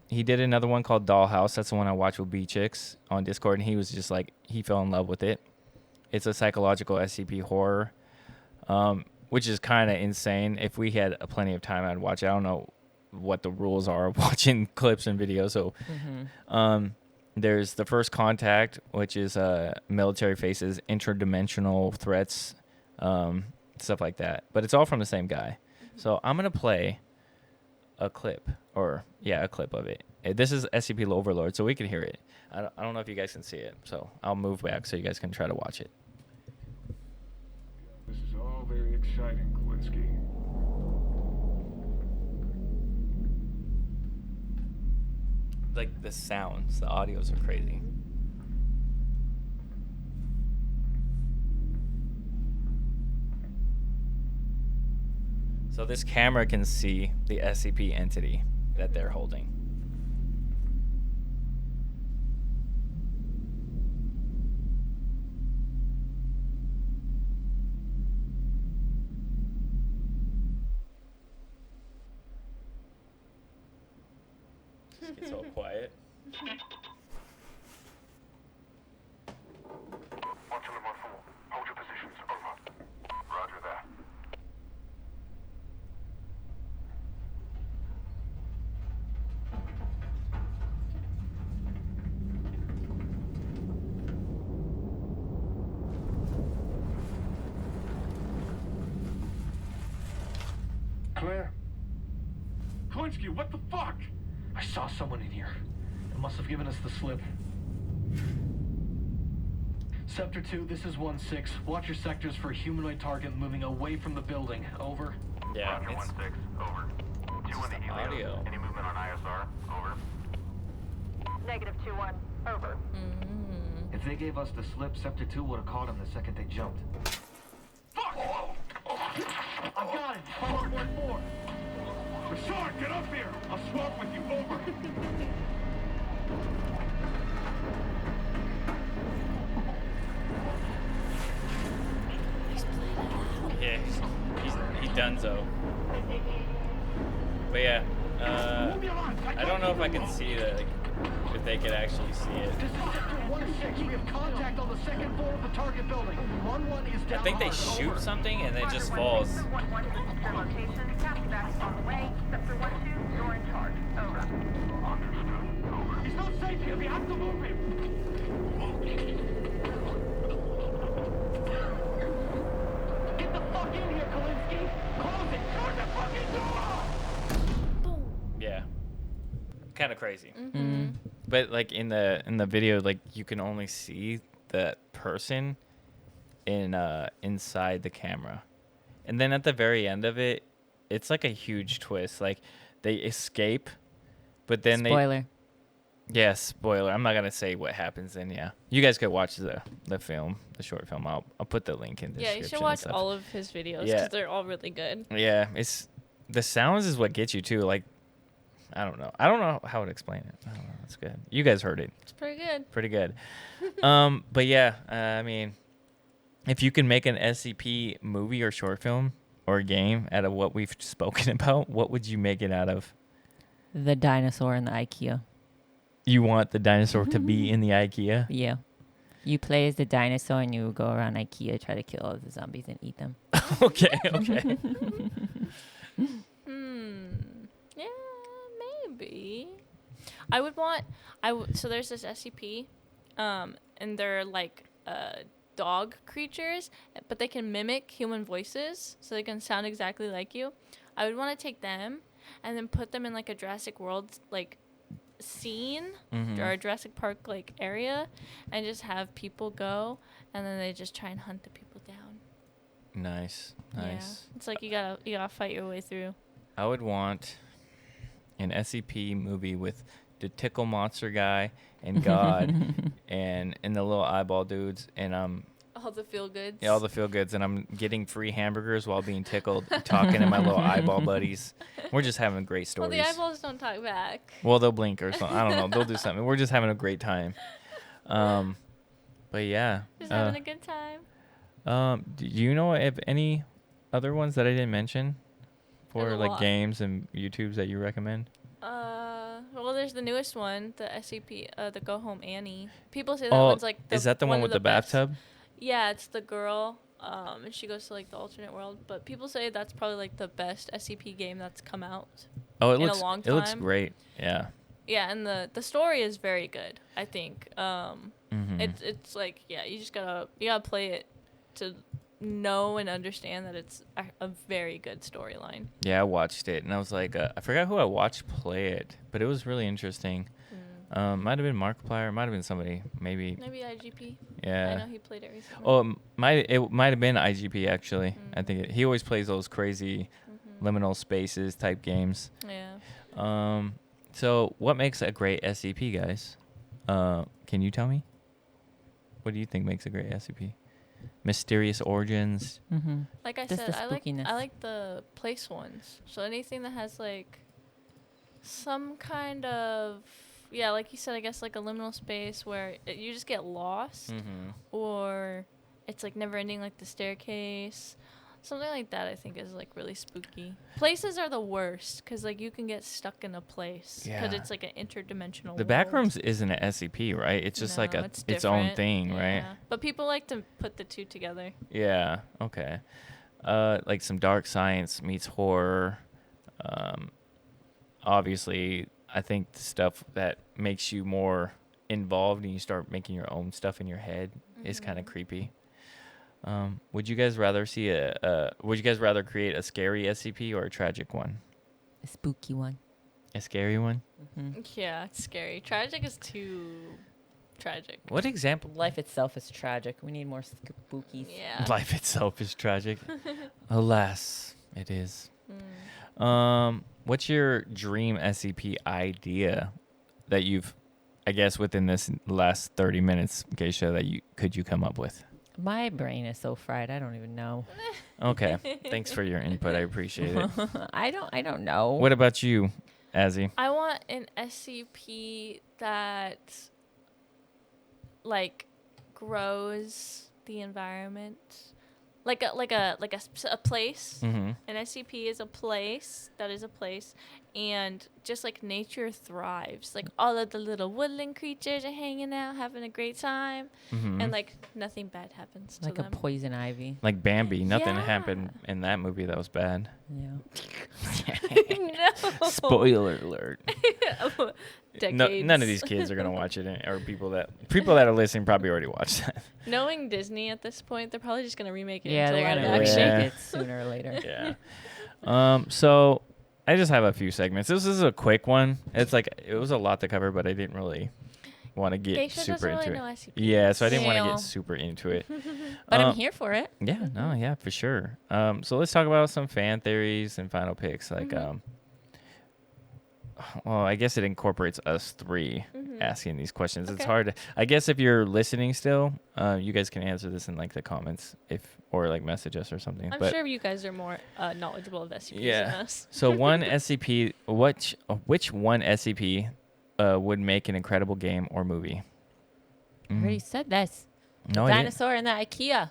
He did another one called Dollhouse. That's the one I watched with B Chicks on Discord, and he was just like, he fell in love with it. It's a psychological SCP horror, which is kind of insane. If we had plenty of time, I'd watch it. I don't know what the rules are of watching clips and videos. So there's The First Contact, which is military faces, interdimensional threats, stuff like that. But it's all from the same guy. So I'm going to play a clip of it. This is SCP Overlord, so we can hear it. I don't know if you guys can see it, so I'll move back so you guys can try to watch it. This is all very exciting, Kowinski. Like the sounds, the audios are crazy. So this camera can see the SCP entity that they're holding. Just gets all quiet. Watcher 1-4, hold your positions, over. Roger that. Claire? Kowinski, what the fuck? I saw someone in here. It must have given us the slip. Sector 2, this is 1-6. Watch your sectors for a humanoid target moving away from the building. Over. Yeah, Roger, it's 1-6. Over. 2 on the Helios. audio. Any movement on ISR? Over. Negative 2-1. Over. If they gave us the slip, Sector 2 would have caught him the second they jumped. Fuck! I got it! 5-1-4. Rashard, get up here! I'll swap with you. Over. Yeah, he's donezo. But yeah, I don't know if I can see that, if they could actually see it. This is Sector 1-6. We have contact on the second floor of the target building. 1-1 is down. I think they hard. shoot Over. something and it just falls. Sector 1-1 is your location. Copy back on the way. Sector 1-2, you're in charge. Over. Understood. Over. He's not safe here. We have to move him. Get the fuck in here, Kowinski. Close it. Shut the fucking door. Yeah, kind of crazy. But like in the video, like you can only see that person inside the camera, and then at the very end of it, it's like a huge twist. Like they escape, but then Spoiler. Yeah, spoiler. I'm not gonna say what happens. Then yeah, you guys could watch the film, the short film. I'll put the link in the Yeah, description. you should and watch stuff. all of his videos because Yeah. they're all really good. Yeah, it's the sounds is what gets you too. Like I don't know how to explain it. I don't know. It's good. You guys heard it. It's pretty good. Pretty good. But yeah, I mean, if you can make an SCP movie or short film or game out of what we've spoken about, what would you make it out of? The dinosaur in the IKEA. You want the dinosaur to be in the IKEA? Yeah. You play as the dinosaur and you go around IKEA, try to kill all the zombies and eat them. Okay. Yeah, maybe. I would want. So there's this SCP, and they're like dog creatures, but they can mimic human voices, so they can sound exactly like you. I would want to take them and then put them in like a Jurassic World like scene or a Jurassic Park like area, and just have people go, and then they just try and hunt the people down. Nice. Yeah, it's like you gotta fight your way through. I would want an SCP movie with the tickle monster guy and God and the little eyeball dudes and All the feel goods. Yeah, all the feel goods, and I'm getting free hamburgers while being tickled, talking to my little eyeball buddies. We're just having great Well, stories. the eyeballs don't talk back. Well, they'll blink or something. I don't know. They'll do something. We're just having a great time. But yeah. Just having a good time. Do you know if any other ones that I didn't mention for There's a like lot. games and YouTubes that you recommend? Well, there's the newest one, the SCP, the Go Home Annie. People say that Oh, one's like. is that the one of with the best. bathtub? Yeah, it's the girl. And she goes to like the alternate world. But people say that's probably like the best SCP game that's come out. Oh, it in a looks long it looks time. great. Yeah. Yeah, and the story is very good. I think. Mhm. It's like you just gotta play it to know and understand that it's a very good storyline. Yeah, I watched it and I was like, I forgot who I watched play it, but it was really interesting. Might have been Markiplier, might have been somebody, maybe. Maybe IGP. Yeah. I know he played it recently. Oh, it might have been IGP actually. I think he always plays those crazy liminal spaces type games. Yeah. So what makes a great SCP, guys? Can you tell me? What do you think makes a great SCP? Mysterious origins. Mm-hmm. Like I Just said, the I spookiness. like the place ones. So anything that has like some kind of like you said, I guess like a liminal space where you just get lost, or it's like never ending, like the staircase. Something like that, I think, is like really spooky. Places are the worst because like you can get stuck in a place because Yeah. it's like an interdimensional. The world. backrooms isn't an SCP, right? It's just like No, its own different. thing, right? Yeah. But people like to put the two together. Yeah. Okay. Like some dark science meets horror. Obviously, I think the stuff that makes you more involved and you start making your own stuff in your head is kind of creepy. Would you guys rather see would you guys rather create a scary SCP or a tragic one? A spooky one. A scary one? Yeah, it's scary. Tragic is too tragic. What example? Life itself is tragic. We need more spookies. Yeah. Life itself is tragic. Alas, it is. What's your dream SCP idea that you've, I guess, within this last 30 minutes, Geisha, that you come up with? My brain is so fried. I don't even know. Okay. Thanks for your input. I appreciate it. I don't know. What about you, Azzy? I want an SCP that like grows the environment, like a place. Mm-hmm. An SCP is a place that is a place, and just like nature thrives, like all of the little woodland creatures are hanging out, having a great time, and like nothing bad happens to Like a them. poison ivy. Like Bambi. Nothing Yeah. happened in that movie that was bad. Yeah. No. Spoiler alert. Decades. None of these kids are gonna watch it, or people that are listening probably already watched that. Knowing Disney at this point, they're probably just gonna remake it. Yeah, into they're live gonna action. Yeah. remake it sooner or later. Yeah. So I just have a few segments. This is a quick one. It's like it was a lot to cover, but I didn't really want to get Geisha super doesn't into really it. know SCPs. Yeah, so I didn't want to Yeah. get super into it. But I'm here for it. Yeah, no, yeah, for sure. So let's talk about some fan theories and final picks. Like, well, I guess it incorporates us three asking these questions. It's Okay. hard. I guess if you're listening still, you guys can answer this in like the comments or like message us or something. I'm but sure you guys are more knowledgeable of SCPs than yeah. us. So one SCP, which one SCP would make an incredible game or movie? I already said this. No, I didn't. Dinosaur in the IKEA.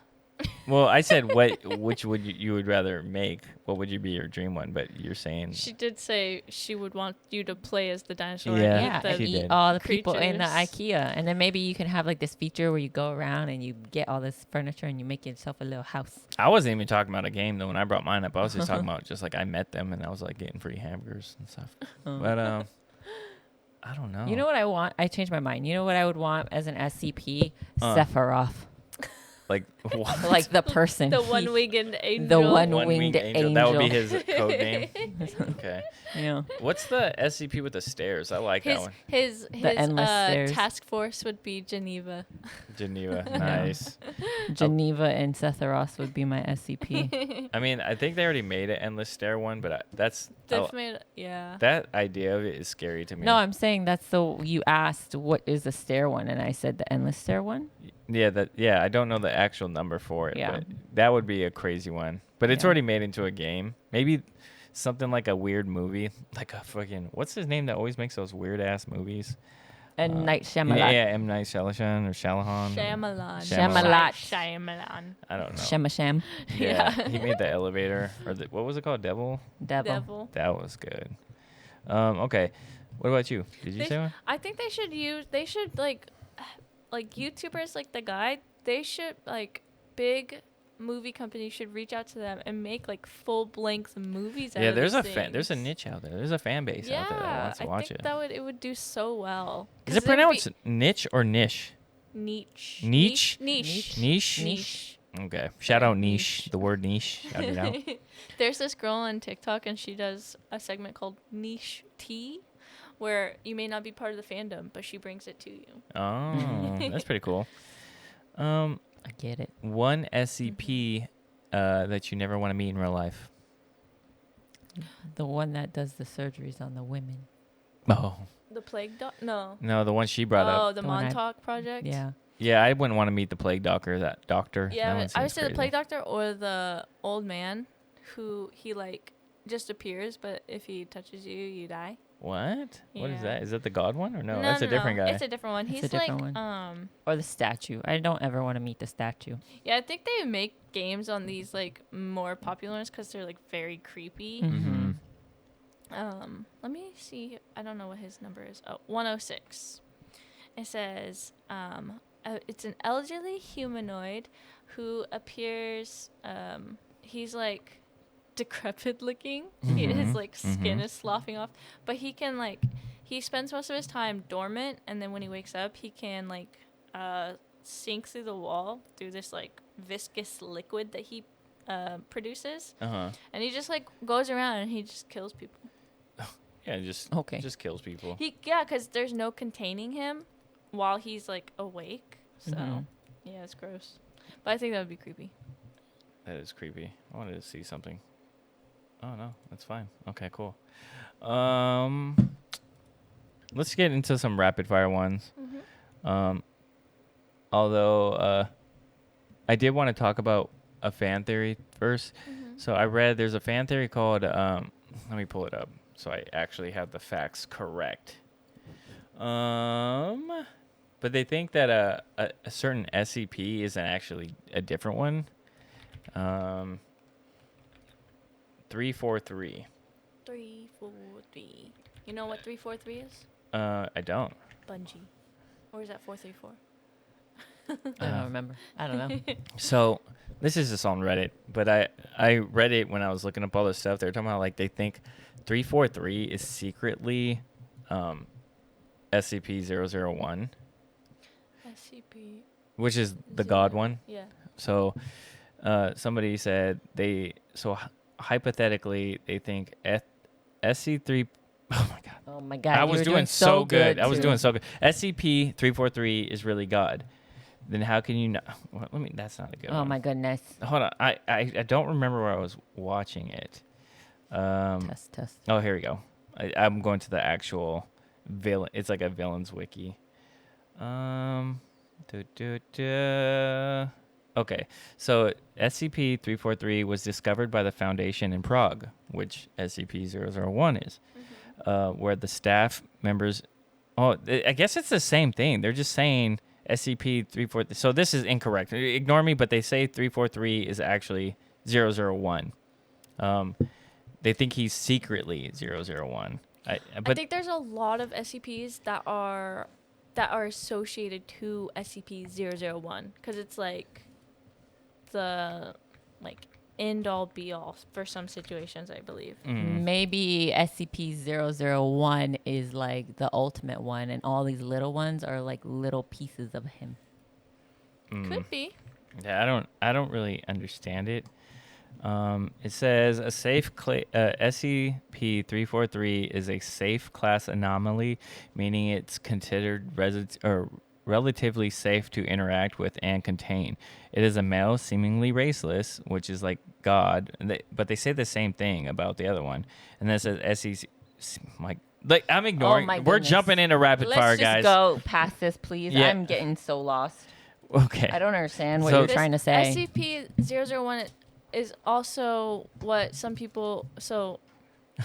Well, I said which would you would rather make? What would be your dream one? But you're saying She did say she would want you to play as the dinosaur. Yeah, and Yeah, eat the and she eat did. all the people in the creatures. IKEA. And then maybe you can have like this feature where you go around and you get all this furniture and you make yourself a little house. I wasn't even talking about a game though. When I brought mine up, I was just talking about just like I met them and I was like getting free hamburgers and stuff. But I don't know. You know what I want? I changed my mind. You know what I would want as an SCP? Uh. Sephiroth. Like what? Like the person. The He- one-winged angel. The one- One-winged winged angel. That would be angel. his code name. Okay. Yeah. What's the SCP with the stairs? I like that His one. his endless stairs. task force would be Geneva. Geneva. Nice. Geneva and Sephiroth would be my SCP. I mean, I think they already made an endless stair one, but They've made yeah. that idea of it is scary to me. No, I'm saying that's you asked what is the stair one, and I said the endless stair one. Yeah, I don't know the actual number for it, Yeah. but that would be a crazy one. But it's Yeah. already made into a game. Maybe something like a weird movie, like a fucking what's his name that always makes those weird ass movies? And Night Shyamalan. Yeah, M Night Shyamalan or Shalahan. Shyamalan. Shyamalan. Shyamalan. I don't know. Sham. Yeah, he made the elevator or what was it called? Devil. Devil. That was good. Okay. What about you? Did you say one? I think they should like YouTubers like the guy, they should like big movie companies should reach out to them and make like full-length movies out Yeah, of there's these a things. there's a niche out there. There's a fan base out there that wants to watch it. I think it would do so well. Is it pronounced niche or niche? Niche. Niche? Niche. Niche? Okay. Shout out niche. The word niche. Shout it out. There's this girl on TikTok and she does a segment called Niche Tea, where you may not be part of the fandom, but she brings it to you. Oh, that's pretty cool. I get it. One SCP that you never want to meet in real life. The one that does the surgeries on the women. Oh. The Plague Doctor? No. No, the one she brought up. Oh, the The one I- Montauk Project? Yeah. Yeah, I wouldn't want to meet the plague doctor. That doctor. Yeah, That one I would seems say the crazy. Plague Doctor or the old man who he like just appears, but if he touches you, you die. What? What is Yeah. that? Is that the god one or no? That's a different guy. It's a different one. It's a He's different like, one. Or the statue. I don't ever want to meet the statue. yeah, I think they make games on these like more popular ones because they're like very creepy. Mm-hmm. Let me see. I don't know what his number is. Oh, 106. It says, it's an elderly humanoid who appears, he's like decrepit looking. His like skin is sloughing off, but he can like, he spends most of his time dormant, and then when he wakes up, he can like sink through the wall through this like viscous liquid that he produces, Uh-huh. and he just like goes around and he just kills people. Yeah, just kills people. Because there's no containing him while he's like awake. So yeah, it's gross. But I think that would be creepy. That is creepy. I wanted to see something. Oh no, that's fine. Okay, cool. Let's get into some rapid fire ones. Although I did want to talk about a fan theory first. So I read there's a fan theory called let me pull it up so I actually have the facts correct. But they think that a certain SCP isn't actually a different one. 343. 343. You know what 343 is? I don't. Bungie. Or is that 434? I don't remember. I don't know. So this is just on Reddit, but I read it when I was looking up all this stuff. They're talking about like they think 343 is secretly SCP-001, SCP. which is the god one. Yeah. So somebody said hypothetically they think SC3. Oh my god. Oh my god. I you was were doing so good. I was too. doing so good. SCP-343 is really God. Then how can you not? Well, that's not a good one. Oh my goodness. Hold on. I don't remember where I was watching it. Test. Oh, here we go. I'm going to the actual villain. It's like a villains wiki. Okay, so SCP-343 was discovered by the Foundation in Prague, which SCP-001 is, where the staff members... Oh, I guess it's the same thing. They're just saying SCP-343... So this is incorrect. Ignore me, but they say 343 is actually 001. They think he's secretly 001. I think there's a lot of SCPs that are associated to SCP-001 because it's like the end all be all for some situations, I believe. Maybe SCP-001 is like the ultimate one, and all these little ones are like little pieces of him. Could be. Yeah, I don't really understand it. It says a safe SCP-343 is a safe class anomaly, meaning it's considered relatively safe to interact with and contain. It is a male, seemingly raceless, which is like God, but they say the same thing about the other one. And then it says SCP. I'm ignoring. Oh my We're goodness. jumping into rapid fire, guys. Let's just go past this, please. Yeah. I'm getting so lost. Okay. I don't understand what So- you're trying to say. SCP-001 is also what some people... So,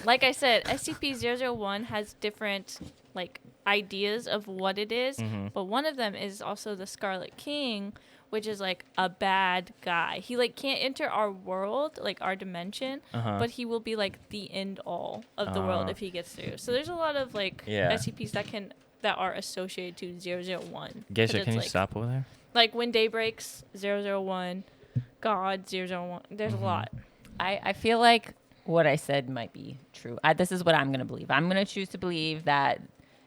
like I said, SCP-001 has different, like, ideas of what it is, but one of them is also the Scarlet King, which is, like, a bad guy. He, like, can't enter our world, like, our dimension, but he will be, like, the end-all of the world if he gets through. So there's a lot of, like, SCPs that are associated to 001. Geisha, can you like, stop over there? Like, when day breaks, 001, God, 001. There's a lot. I feel like what I said might be true. This is what I'm going to believe. I'm going to choose to believe that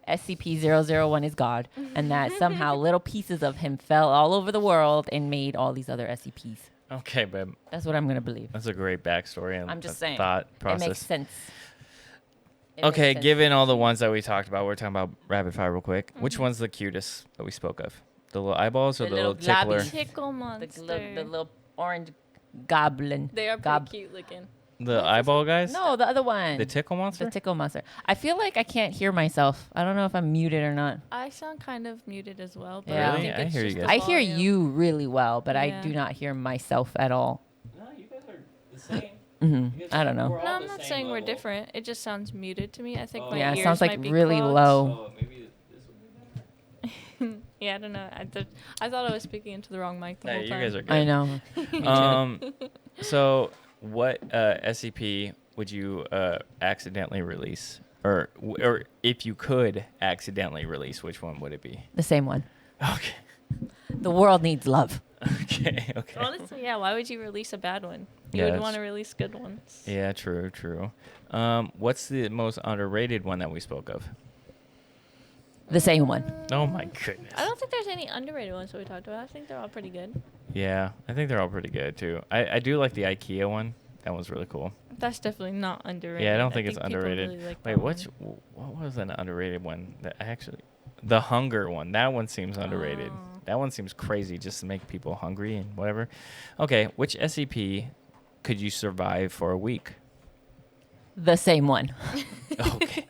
SCP-001 is God and that somehow little pieces of him fell all over the world and made all these other SCPs. Okay, babe. That's what I'm going to believe. That's a great backstory and I'm just saying. thought process. It makes sense. Okay, given all the ones that we talked about, we're talking about rapid fire real quick. Which one's the cutest that we spoke of? The little eyeballs or the little tickler? globby. Tickle monster. The little orange goblin. They are pretty cute looking. The eyeball guys? No, the other one. The tickle monster? The tickle monster. I feel like I can't hear myself. I don't know if I'm muted or not. I sound kind of muted as well. But Yeah. I, Really? think I it's hear you just guys. the I hear volume. you really well, but I Yeah. do not hear myself at all. No, you guys are the same. I don't know. No, I'm not saying we're different. It just sounds muted to me. I think my Yeah, it ears sounds like might be really clogged. low. maybe this would be better. Yeah, I don't know. I thought I was speaking into the wrong mic the whole You time. guys are good. I know. So what SCP would you accidentally release? Or if you could accidentally release, which one would it be? The same one. Okay. The world needs love. Okay. Honestly, yeah. Why would you release a bad one? You Yeah, would that's- want to release good ones. Yeah, true. What's the most underrated one that we spoke of? The same one. Oh my goodness. I don't think there's any underrated ones that we talked about. I think they're all pretty good. Yeah, I think they're all pretty good too. I do like the IKEA one. That one's really cool. That's definitely not underrated. Yeah, I don't think it's people underrated. really like Wait, that what was an underrated one that actually? The hunger one. That one seems underrated. Oh. That one seems crazy just to make people hungry and whatever. Okay, which SCP could you survive for a week? The same one. Okay.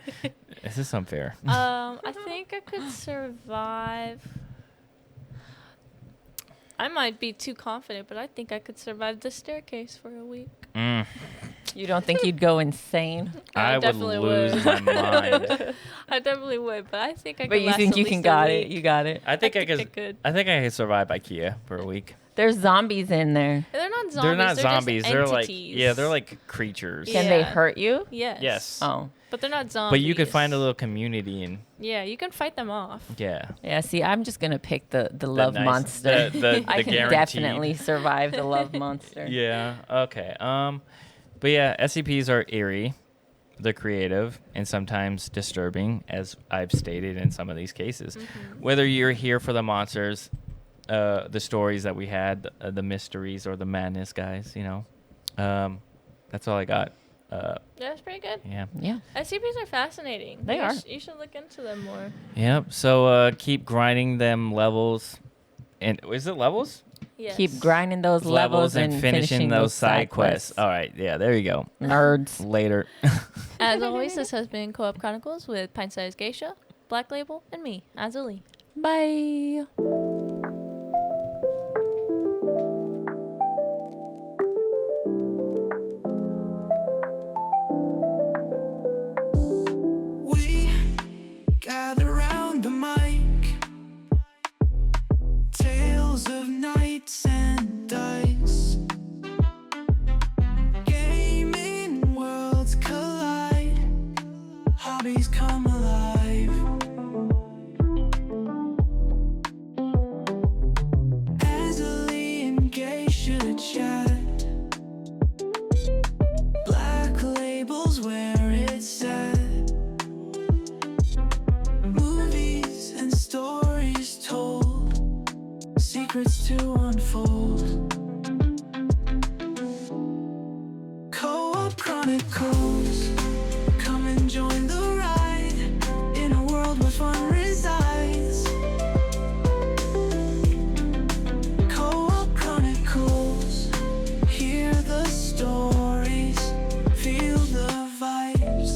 This is unfair. I think I could survive. I might be too confident, but I think I could survive the staircase for a week. You don't think you'd go insane? I would definitely lose my mind. I definitely would, but I think I could. But you last think at you least can a got it. week. You got it. I think I think I could. could. I think I could survive IKEA for a week. There's zombies in there. They're not zombies. They're not just zombies. They're like entities. they're like creatures. Can they Yeah. hurt you? Yes. Yes. Oh. But they're not zombies. But you could find a little community and Yeah, you can fight them off. yeah. Yeah, see, I'm just going to pick the love nice- monster. the I can guaranteed. definitely survive the love monster. Yeah. Okay. But yeah, SCPs are eerie, they're creative, and sometimes disturbing, as I've stated in some of these cases. Whether you're here for the monsters, the stories that we had, the mysteries or the madness, guys, you know, that's all I got. Yeah, that's pretty good. Yeah. Yeah. SCPs are fascinating. They are. You should look into them more. Yep. So keep grinding them levels, and is it levels? Yes. Keep grinding those levels and finishing those side quests. All right. Yeah. There you go. Nerds. Later. As always, this has been Co-op Chronicles with Pint-Sized Geisha, Black Label, and me, Azuli. Bye. We gather round the mic, tales of knights and dice. Gaming worlds collide, hobbies come alive. Azali and Geisha chat, Black Label's where it's at. Movies and stories told, secrets to unfold. Co-op Chronicles, come and join the ride in a world where fun resides. Co-op Chronicles, hear the stories, feel the vibes.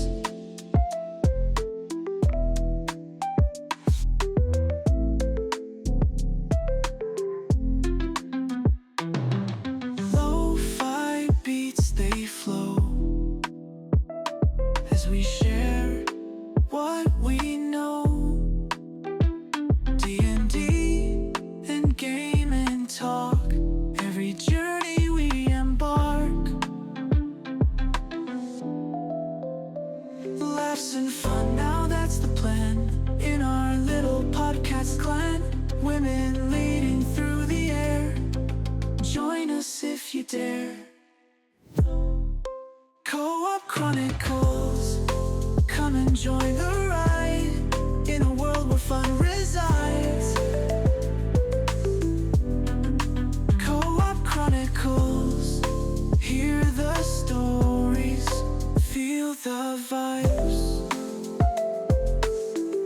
dare. Co-op Chronicles, come and join the ride in a world where fun resides. Co-op Chronicles, hear the stories, feel the vibes.